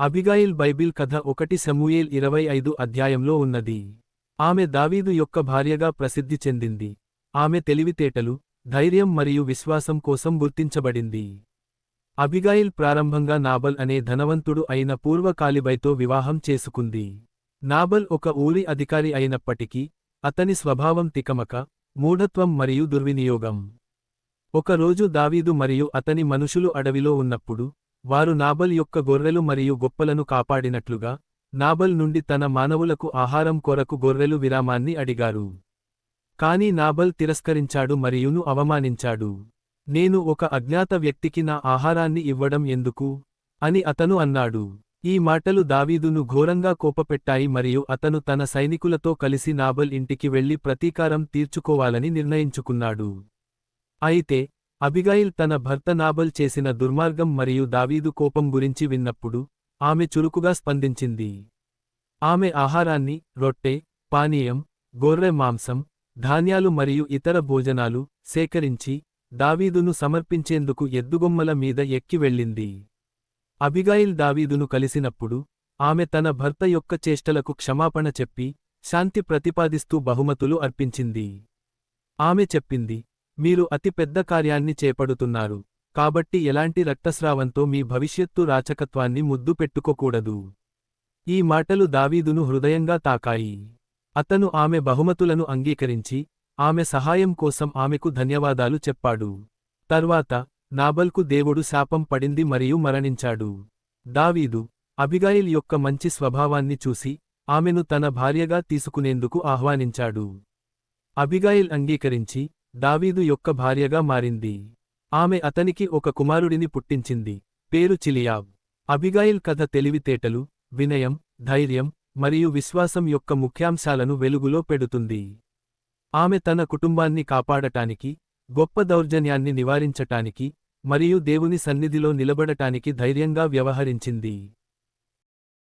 అబిగాయిల్ Bible కథ 1 సమూయేల్ 25 అధ్యాయంలో ఉన్నది. ఆమె దావీదు యొక్క భార్యగా ప్రసిద్ధి చెందింది. ఆమె తెలివితేటలు, ధైర్యం మరియు విశ్వాసం కోసం గుర్తించబడింది. అబిగాయిల్ ప్రారంభంగా నాబల్ అనే ధనవంతుడు అయిన పూర్వకాలిబైతో వివాహం చేసుకుంది. నాబల్ ఒక ఊరి అధికారి అయినప్పటికీ, అతని స్వభావం తికమక, మూఢత్వం మరియు దుర్వినియోగం. ఒక రోజు దావీదు మరియు అతని మనుషులు అడవిలో ఉన్నప్పుడు, వారు నాబల్ యొక్క గొర్రెలు మరియు గొప్పలను కాపాడినట్లుగా, నాబల్ నుండి తన మానవులకు ఆహారం కొరకు గొర్రెలు విరామాన్ని అడిగారు. కాని నాబల్ తిరస్కరించాడు మరియును అవమానించాడు. నేను ఒక అజ్ఞాత వ్యక్తికి నా ఆహారాన్ని ఇవ్వడం ఎందుకు? అని అతను అన్నాడు. ఈ మాటలు దావీదును ఘోరంగా కోపపెట్టాయి మరియు అతను తన సైనికులతో కలిసి నాబల్ ఇంటికి వెళ్లి ప్రతీకారం తీర్చుకోవాలని నిర్ణయించుకున్నాడు. అయితే, అబిగాయిల్ తన భర్త నాబల్ చేసిన దుర్మార్గం మరియు దావీదు కోపం గురించి విన్నప్పుడు, ఆమె చురుకుగా స్పందించింది. ఆమె ఆహారాన్ని, రొట్టె, పానీయం, గొర్రె మాంసం, ధాన్యాలు మరియు ఇతర భోజనాలు సేకరించి, దావీదును సమర్పించేందుకు ఎద్దుగొమ్మల మీద ఎక్కి వెళ్ళింది. అబిగాయిల్ దావీదును కలిసినప్పుడు, ఆమె తన భర్త యొక్క చేష్టలకు క్షమాపణ చెప్పి, శాంతి ప్రతిపాదిస్తూ బహుమతులు అర్పించింది. ఆమె చెప్పింది, మీరు అతి పెద్ద కార్యాన్ని చేపడుతున్నారు, కాబట్టి ఎలాంటి రక్తస్రావంతో మీ భవిష్యత్తు రాచకత్వాన్ని ముద్దు పెట్టుకోకూడదు. ఈ మాటలు దావీదును హృదయంగా తాకాయి. అతను ఆమె బహుమతులను అంగీకరించి, ఆమె సహాయం కోసం ఆమెకు ధన్యవాదాలు చెప్పాడు. తర్వాత, నాబల్కు దేవుడు శాపం పడింది మరియు మరణించాడు. దావీదు, అబిగాయిల్ యొక్క మంచి స్వభావాన్ని చూసి, ఆమెను తన భార్యగా తీసుకునేందుకు ఆహ్వానించాడు. అబిగాయిల్ అంగీకరించి, దావీదు యొక్క భార్యగా మారింది. ఆమె అతనికి ఒక కుమారుడిని పుట్టించింది. పేరు చిలియాబ్. అబిగాయిల్ కథ తెలివితేటలు, వినయం, ధైర్యం, మరియు విశ్వాసం యొక్క ముఖ్యాంశాలను వెలుగులో పెడుతుంది. ఆమె తన కుటుంబాన్ని కాపాడటానికి, గొప్ప దౌర్జన్యాన్ని నివారించటానికి, మరియు దేవుని సన్నిధిలో నిలబడటానికి ధైర్యంగా వ్యవహరించింది.